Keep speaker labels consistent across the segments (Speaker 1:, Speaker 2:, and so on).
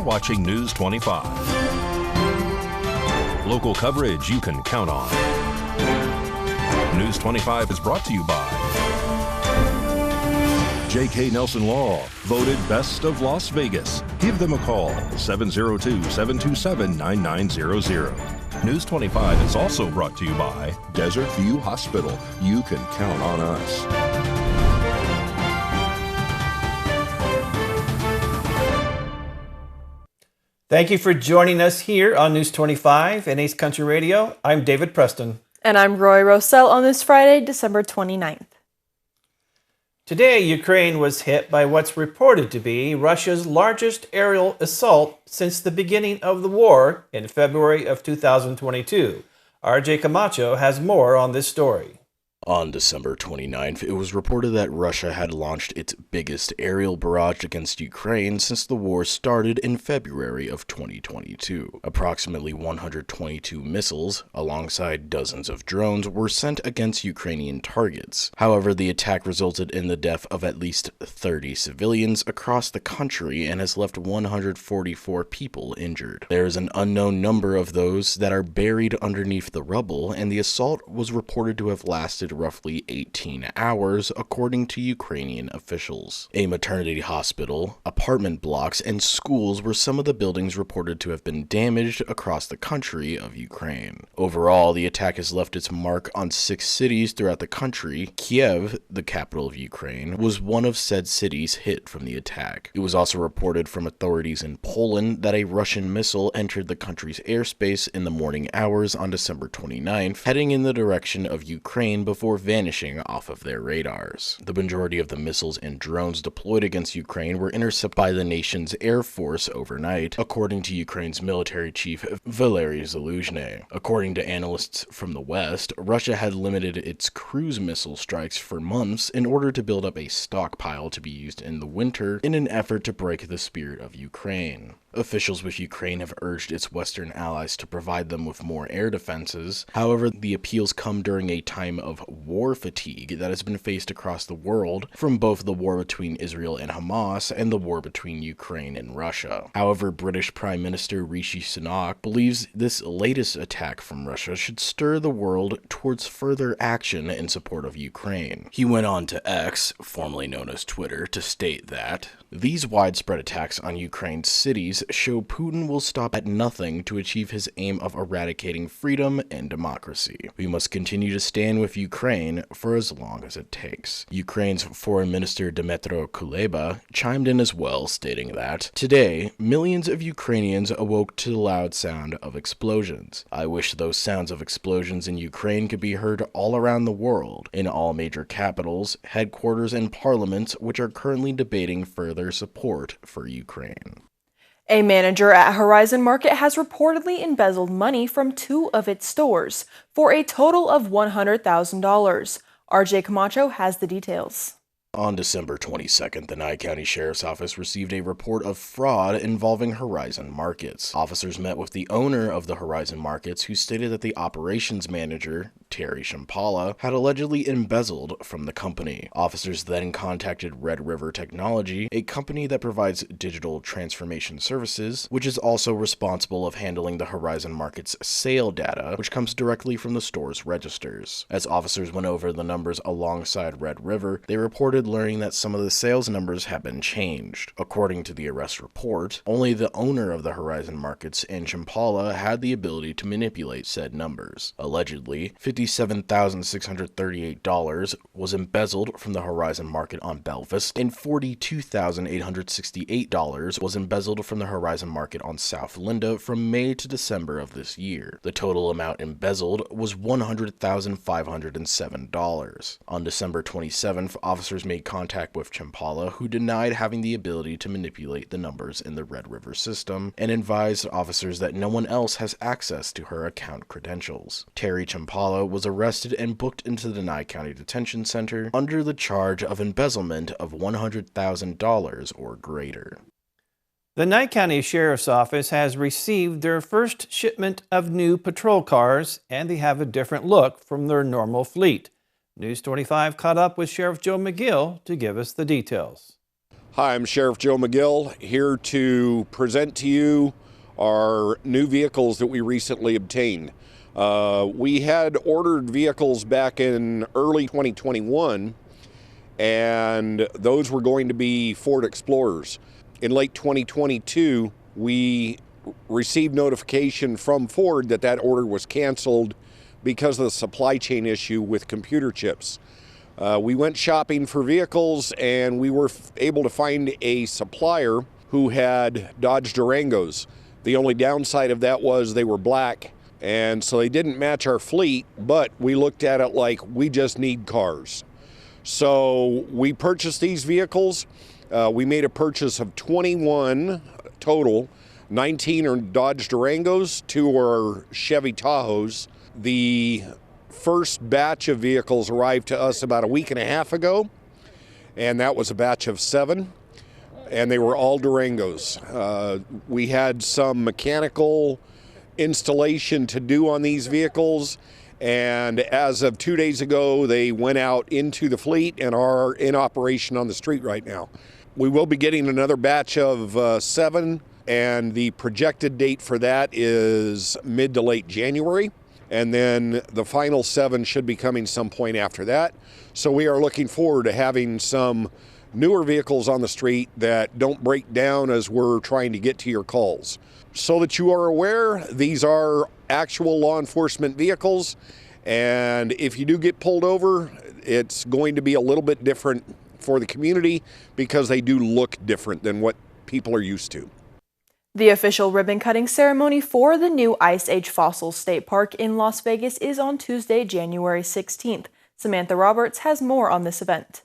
Speaker 1: watching News 25. Local coverage you can count on. News 25 is brought to you by J.K. Nelson Law, voted Best of Las Vegas. Give them a call, 702-727-9900. News 25 is also brought to you by Desert View Hospital. You can count on us.
Speaker 2: Thank you for joining us here on News 25 and Ace Country Radio. I'm David Preston.
Speaker 3: And I'm Roy Rossell on this Friday, December 29th.
Speaker 2: Today, Ukraine was hit by what's reported to be Russia's largest aerial assault since the beginning of the war in February of 2022. RJ Camacho has more on this story.
Speaker 4: On December 29th, it was reported that Russia had launched its biggest aerial barrage against Ukraine since the war started in February of 2022. Approximately 122 missiles, alongside dozens of drones, were sent against Ukrainian targets. However, the attack resulted in the death of at least 30 civilians across the country and has left 144 people injured. There is an unknown number of those that are buried underneath the rubble, and the assault was reported to have lasted roughly 18 hours, according to Ukrainian officials. A maternity hospital, apartment blocks, and schools were some of the buildings reported to have been damaged across the country of Ukraine. Overall, the attack has left its mark on 6 cities throughout the country. Kiev, the capital of Ukraine, was one of said cities hit from the attack. It was also reported from authorities in Poland that a Russian missile entered the country's airspace in the morning hours on December 29th, heading in the direction of Ukraine before vanishing off of their radars. The majority of the missiles and drones deployed against Ukraine were intercepted by the nation's air force overnight, according to Ukraine's military chief Valery Zaluzhny. According to analysts from the West, Russia had limited its cruise missile strikes for months in order to build up a stockpile to be used in the winter in an effort to break the spirit of Ukraine. Officials with Ukraine have urged its Western allies to provide them with more air defenses. However, the appeals come during a time of war fatigue that has been faced across the world from both the war between Israel and Hamas and the war between Ukraine and Russia. However, British Prime Minister Rishi Sunak believes this latest attack from Russia should stir the world towards further action in support of Ukraine. He went on to X, formerly known as Twitter, to state that these widespread attacks on Ukraine's cities show Putin will stop at nothing to achieve his aim of eradicating freedom and democracy. We must continue to stand with Ukraine for as long as it takes. Ukraine's Foreign Minister Dmytro Kuleba chimed in as well, stating that, "Today, millions of Ukrainians awoke to the loud sound of explosions. I wish those sounds of explosions in Ukraine could be heard all around the world, in all major capitals, headquarters, and parliaments which are currently debating further support for Ukraine."
Speaker 3: A manager at Horizon Market has reportedly embezzled money from 2 of its stores for a total of $100,000. RJ Camacho has the details.
Speaker 4: On December 22nd, the Nye County Sheriff's Office received a report of fraud involving Horizon Markets. Officers met with the owner of the Horizon Markets, who stated that the operations manager, Terry Shampala, had allegedly embezzled from the company. Officers then contacted Red River Technology, a company that provides digital transformation services, which is also responsible of handling the Horizon Markets sale data, which comes directly from the store's registers. As officers went over the numbers alongside Red River, they reported learning that some of the sales numbers have been changed. According to the arrest report, only the owner of the Horizon Markets and Shampala had the ability to manipulate said numbers. Allegedly, $57,638 was embezzled from the Horizon Market on Belvis, and $42,868 was embezzled from the Horizon Market on South Linda from May to December of this year. The total amount embezzled was $100,507. On December 27th, officers made contact with Champala, who denied having the ability to manipulate the numbers in the Red River system, and advised officers that no one else has access to her account credentials. Terry Champala was arrested and booked into the Nye County Detention Center under the charge of embezzlement of $100,000 or greater.
Speaker 2: The Nye County Sheriff's Office has received their first shipment of new patrol cars, and they have a different look from their normal fleet. News 25 caught up with Sheriff Joe McGill to give us the details.
Speaker 5: Hi, I'm Sheriff Joe McGill, here to present to you our new vehicles that we recently obtained. We had ordered vehicles back in early 2021, and those were going to be Ford Explorers. In late 2022, we received notification from Ford that that order was canceled because of the supply chain issue with computer chips. We went shopping for vehicles, and we were able to find a supplier who had Dodge Durangos. The only downside of that was they were black, and so they didn't match our fleet, but we looked at it like we just need cars. So we purchased these vehicles. We made a purchase of 21 total. 19 are Dodge Durangos, 2 are Chevy Tahoes. The first batch of vehicles arrived to us about a week and a half ago, and that was a batch of 7, and they were all Durangos. We had some mechanical installation to do on these vehicles, and as of 2 days ago, they went out into the fleet and are in operation on the street right now. We will be getting another batch of 7, and the projected date for that is mid to late January. And then the final 7 should be coming some point after that. So we are looking forward to having some newer vehicles on the street that don't break down as we're trying to get to your calls. So that you are aware, these are actual law enforcement vehicles. And if you do get pulled over, it's going to be a little bit different for the community because they do look different than what people are used to.
Speaker 3: The official ribbon-cutting ceremony for the new Ice Age Fossils State Park in Las Vegas is on Tuesday, January 16th. Samantha Roberts has more on this event.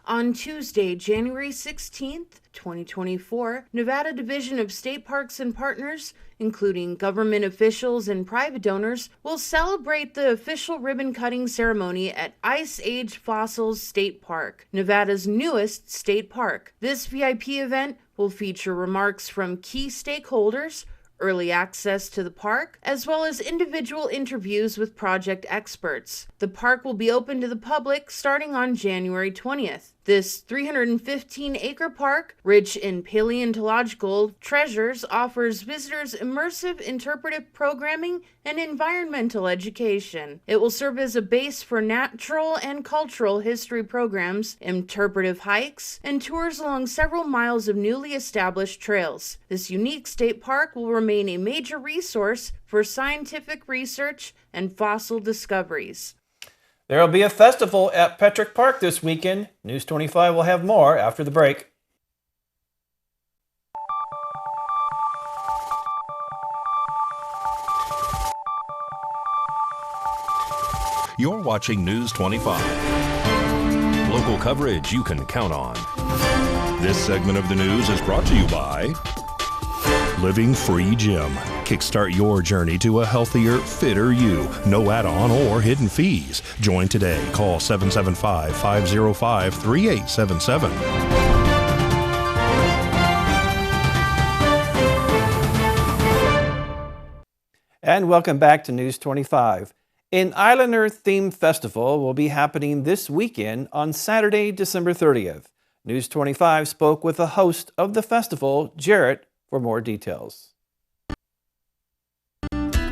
Speaker 6: On Tuesday, January 16th, 2024, Nevada Division of State Parks and Partners, including government officials and private donors, will celebrate the official ribbon-cutting ceremony at Ice Age Fossils State Park, Nevada's newest state park. This VIP event will feature remarks from key stakeholders, early access to the park, as well as individual interviews with project experts. The park will be open to the public starting on January 20th. This 315-acre park, rich in paleontological treasures, offers visitors immersive interpretive programming and environmental education. It will serve as a base for natural and cultural history programs, interpretive hikes, and tours along several miles of newly established trails. This unique state park will remain a major resource for scientific research and fossil discoveries.
Speaker 2: There will be a festival at Petrick Park this weekend. News 25 will have more after the break.
Speaker 1: You're watching News 25. Local coverage you can count on. This segment of the news is brought to you by Living Free Gym. Kickstart your journey to a healthier, fitter you. No add-on or hidden fees. Join today. Call 775-505-3877.
Speaker 2: And welcome back to News 25. An Islander Theme Festival will be happening this weekend on Saturday, December 30th. News 25 spoke with the host of the festival, Jarrett, for more details.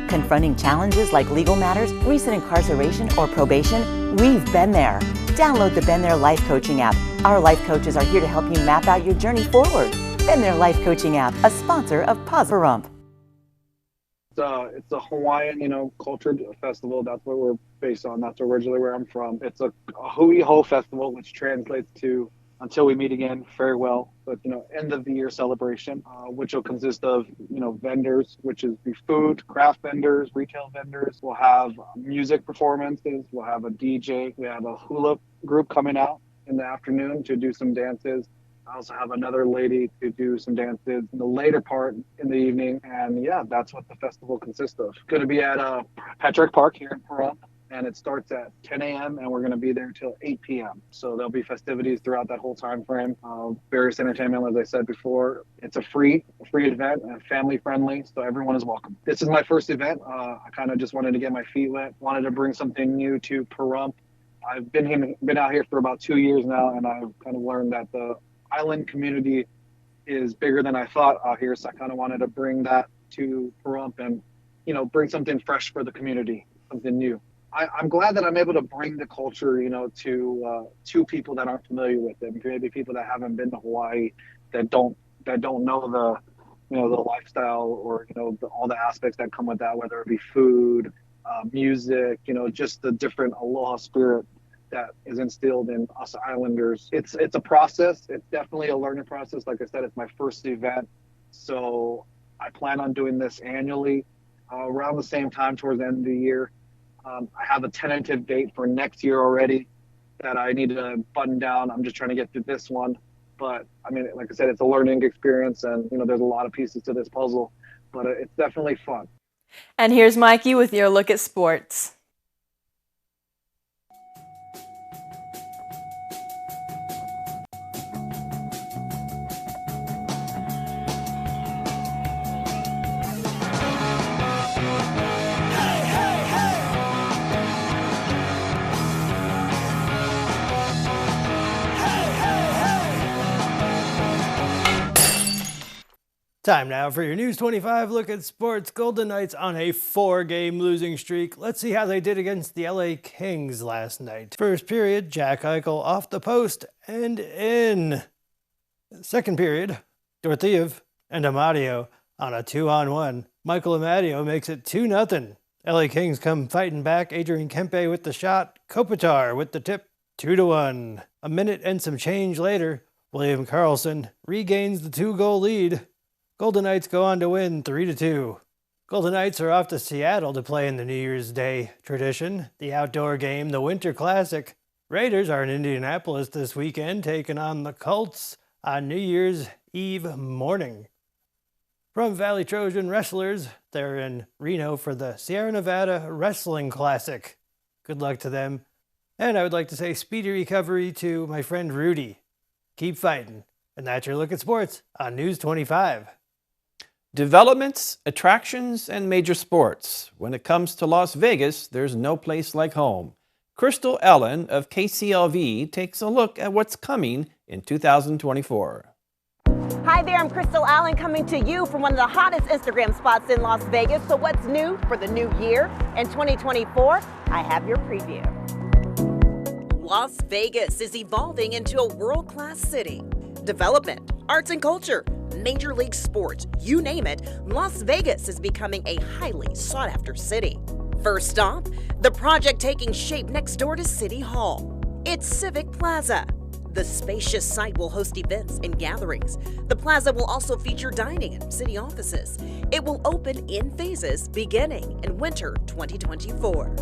Speaker 7: Confronting challenges like legal matters, recent incarceration, or probation? We've been there. Download the Been There Life Coaching app. Our life coaches are here to help you map out your journey forward. Been There Life Coaching app, a sponsor of Pahrump.
Speaker 8: It's a Hawaiian, cultured festival. That's what we're based on. That's originally where I'm from. It's a hui ho festival, which translates to until we meet again, farewell. But end of the year celebration, which will consist of vendors, which is the food, craft vendors, retail vendors. We'll have music performances. We'll have a DJ. We have a hula group coming out in the afternoon to do some dances. I also have another lady to do some dances in the later part in the evening. And yeah, that's what the festival consists of. Going to be at Petrick Park here in Pahrump. And it starts at 10 a.m. and we're going to be there till 8 p.m. So there'll be festivities throughout that whole time frame. Various entertainment, as I said before. It's a free event and family friendly, so everyone is welcome. This is my first event. I kind of just wanted to get my feet wet. Wanted to bring something new to Pahrump. I've been out here for about 2 years now, and I've kind of learned that the island community is bigger than I thought out here. So I kind of wanted to bring that to Pahrump and, bring something fresh for the community, something new. I'm glad that I'm able to bring the culture, to people that aren't familiar with it. Maybe people that haven't been to Hawaii, that don't know the lifestyle or, all the aspects that come with that, whether it be food, music, just the different aloha spirit that is instilled in us islanders. It's a process. It's definitely a learning process. Like I said, it's my first event. So I plan on doing this annually around the same time towards the end of the year. I have a tentative date for next year already that I need to button down. I'm just trying to get through this one. But I mean, like I said, it's a learning experience and, there's a lot of pieces to this puzzle, but it's definitely fun.
Speaker 3: And here's Mikey with your look at sports.
Speaker 2: Time now for your News 25 look at sports. Golden Knights on a 4-game losing streak. Let's see how they did against the LA Kings last night. First period, Jack Eichel off the post and in. Second period, Dorotiev and Amadio on a 2-on-1. Michael Amadio makes it 2-0. LA Kings come fighting back. Adrian Kempe with the shot. Kopitar with the tip. 2-1. A minute and some change later, William Karlsson regains the 2-goal lead. Golden Knights go on to win 3-2. Golden Knights are off to Seattle to play in the New Year's Day tradition, the outdoor game, the Winter Classic. Raiders are in Indianapolis this weekend, taking on the Colts on New Year's Eve morning. From Valley Trojan Wrestlers, they're in Reno for the Sierra Nevada Wrestling Classic. Good luck to them. And I would like to say speedy recovery to my friend Rudy. Keep fighting. And that's your look at sports on News 25. Developments, attractions, and major sports. When it comes to Las Vegas, there's no place like home. Crystal Ellen of KCLV takes a look at what's coming in 2024.
Speaker 9: Hi there, I'm Crystal Allen coming to you from one of the hottest Instagram spots in Las Vegas. So what's new for the new year in 2024? I have your preview.
Speaker 10: Las Vegas is evolving into a world-class city. Development, arts and culture, Major League sports, you name it, Las Vegas is becoming a highly sought-after city. First stop, the project taking shape next door to City Hall. It's Civic Plaza. The spacious site will host events and gatherings. The plaza will also feature dining and city offices. It will open in phases beginning in winter 2024.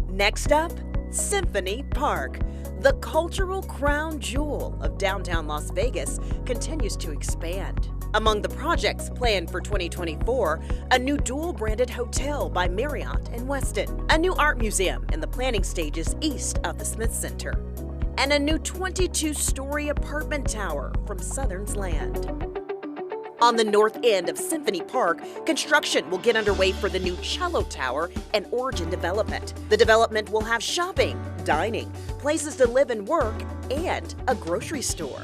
Speaker 10: Next up, Symphony Park. The cultural crown jewel of downtown Las Vegas continues to expand. Among the projects planned for 2024, a new dual-branded hotel by Marriott and Westin, a new art museum in the planning stages east of the Smith Center, and a new 22-story apartment tower from Southern's Land. On the north end of Symphony Park, construction will get underway for the new Cello Tower and Origin development. The development will have shopping, dining, places to live and work, and a grocery store.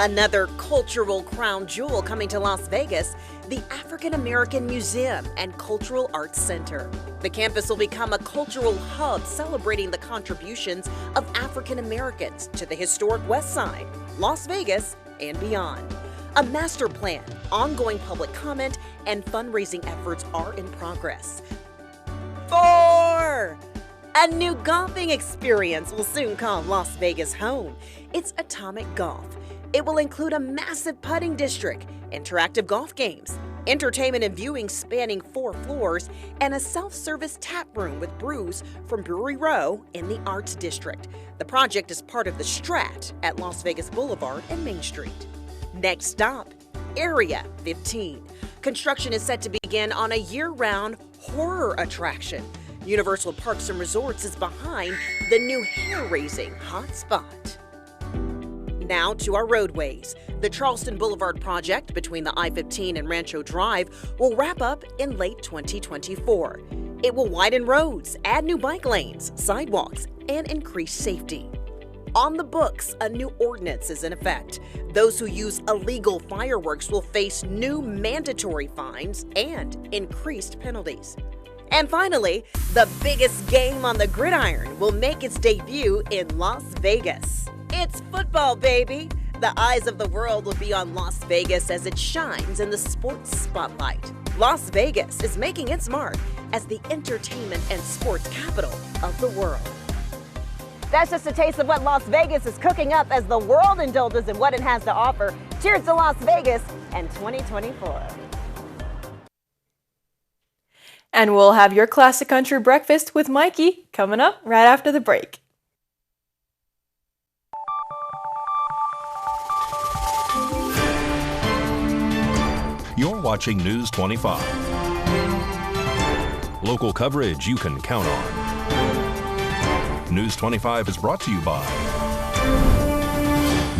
Speaker 10: Another cultural crown jewel coming to Las Vegas, the African American Museum and Cultural Arts Center. The campus will become a cultural hub celebrating the contributions of African Americans to the historic West Side, Las Vegas, and beyond. A master plan, ongoing public comment, and fundraising efforts are in progress. 4. A new golfing experience will soon call Las Vegas home. It's Atomic Golf. It will include a massive putting district, interactive golf games, entertainment and viewing spanning 4 floors, and a self-service tap room with brews from Brewery Row in the Arts District. The project is part of the Strat at Las Vegas Boulevard and Main Street. Next stop, Area 15. Construction is set to begin on a year-round horror attraction. Universal Parks and Resorts is behind the new hair-raising hotspot. Now to our roadways. The Charleston Boulevard project between the I-15 and Rancho Drive will wrap up in late 2024. It will widen roads, add new bike lanes, sidewalks, and increase safety. On the books, a new ordinance is in effect. Those who use illegal fireworks will face new mandatory fines and increased penalties. And finally, the biggest game on the gridiron will make its debut in Las Vegas. It's football, baby! The eyes of the world will be on Las Vegas as it shines in the sports spotlight. Las Vegas is making its mark as the entertainment and sports capital of the world.
Speaker 9: That's just a taste of what Las Vegas is cooking up as the world indulges in what it has to offer. Cheers to Las Vegas and 2024.
Speaker 3: And we'll have your Classic Country Breakfast with Mikey coming up right after the break.
Speaker 1: You're watching News 25. Local coverage you can count on. News 25 is brought to you by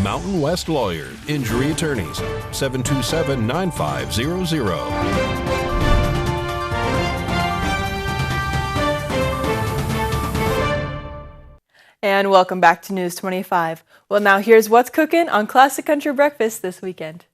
Speaker 1: Mountain West Lawyers, Injury Attorneys, 727-9500.
Speaker 3: And welcome back to News 25. Well, now here's what's cooking on Classic Country Breakfast this weekend.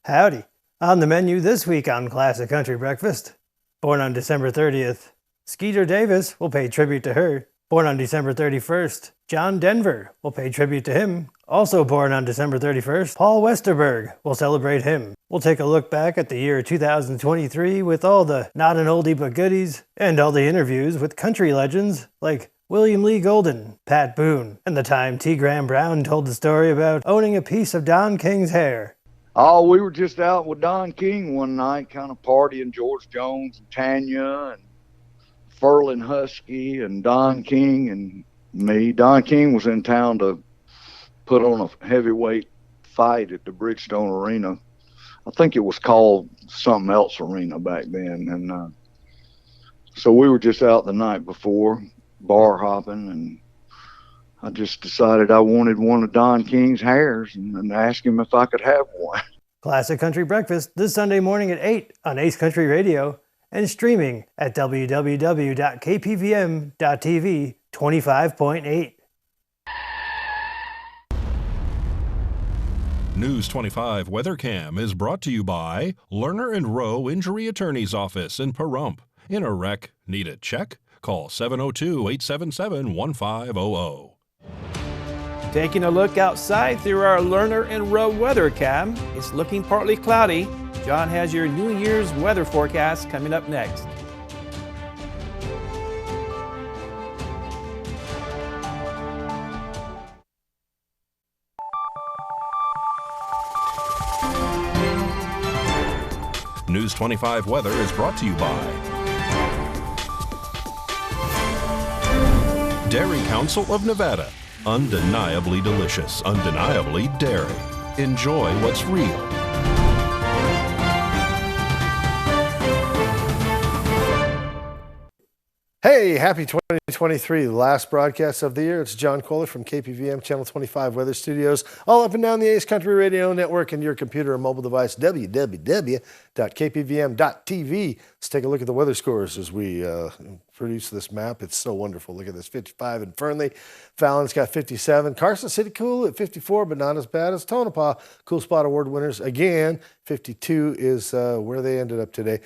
Speaker 11: Howdy. On the menu this week on Classic Country Breakfast. Born on December 30th, Skeeter Davis will pay tribute to her. Born on December 31st, John Denver will pay tribute to him. Also born on December 31st, Paul Westerberg will celebrate him. We'll take a look back at the year 2023 with all the not an oldie but goodies and all the interviews with country legends like William Lee Golden, Pat Boone, and the time T. Graham Brown told the story about owning a piece of Don King's hair.
Speaker 12: Oh, we were just out with Don King one night, kind of partying, George Jones and Tanya and Furlan Husky and Don King and me. Don King was in town to put on a heavyweight fight at the Bridgestone Arena. I think it was called something else arena back then. And so we were just out the night before, bar hopping, and I just decided I wanted one of Don King's hairs and asked him if I could have one.
Speaker 11: Classic Country Breakfast this Sunday morning at 8 on Ace Country Radio and streaming at www.kpvm.tv 25.8.
Speaker 1: News 25 WeatherCam is brought to you by Lerner and Rowe Injury Attorney's Office in Pahrump. In a wreck, need a check? Call 702-877-1500.
Speaker 2: Taking a look outside through our Lerner and Rowe weather cam, it's looking partly cloudy. John has your New Year's weather forecast coming up next.
Speaker 1: News 25 weather is brought to you by Dairy Council of Nevada. Undeniably delicious, undeniably dairy. Enjoy what's real.
Speaker 13: Hey, happy 2023, the last broadcast of the year. It's John Kohler from KPVM Channel 25 Weather Studios, all up and down the Ace Country Radio Network and your computer or mobile device, www.kpvm.tv. Let's take a look at the weather scores as we produce this map. It's so wonderful. Look at this, 55 in Fernley. Fallon's got 57. Carson City cool at 54, but not as bad as Tonopah. Cool Spot Award winners again. 52 is where they ended up today.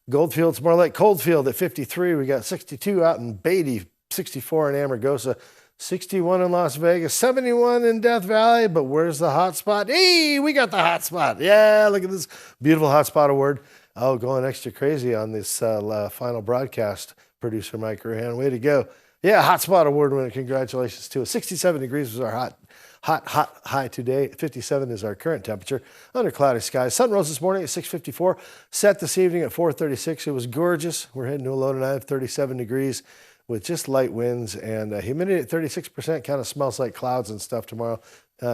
Speaker 13: Goldfield's more like Coldfield at 53. We got 62 out in Beatty, 64 in Amargosa, 61 in Las Vegas, 71 in Death Valley. But where's the hot spot? Hey, we got the hot spot. Yeah, look at this beautiful hot spot award. Oh, going extra crazy on this final broadcast. Producer Mike Ruhan, way to go. Yeah, hot spot award winner. Congratulations to us. 67 degrees was our hot high today. 57 is our current temperature under cloudy skies. Sun rose this morning at 6:54. Set this evening at 4:36. It was gorgeous. We're heading to a low tonight of 37 degrees with just light winds and humidity at 36%. Kind of smells like clouds and stuff tomorrow.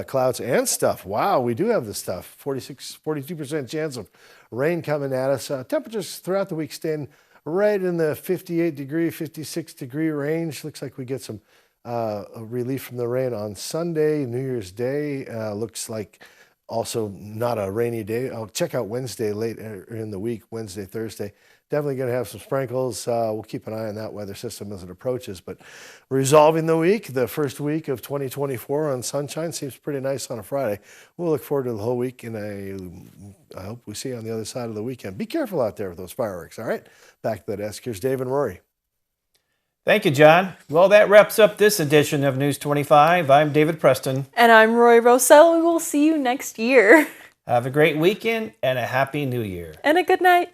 Speaker 13: Clouds and stuff. Wow, we do have the stuff. 42% chance of rain coming at us. Temperatures throughout the week staying right in the 58 degree, 56 degree range. Looks like we get some relief from the rain on Sunday, New Year's Day. Looks like also not a rainy day. I'll check out Wednesday late in the week, Wednesday, Thursday. definitely going to have some sprinkles. We'll keep an eye on that weather system as it approaches. But resolving the week, the first week of 2024 on sunshine seems pretty nice on a Friday. We'll look forward to the whole week, and I hope we see you on the other side of the weekend. Be careful out there with those fireworks, all right? Back to the desk. Here's Dave and Rory.
Speaker 2: Thank you, John. Well, that wraps up this edition of News 25. I'm David Preston.
Speaker 3: And I'm Roy Rosell. We will see you next year.
Speaker 2: Have a great weekend and a happy new year.
Speaker 3: And a good night.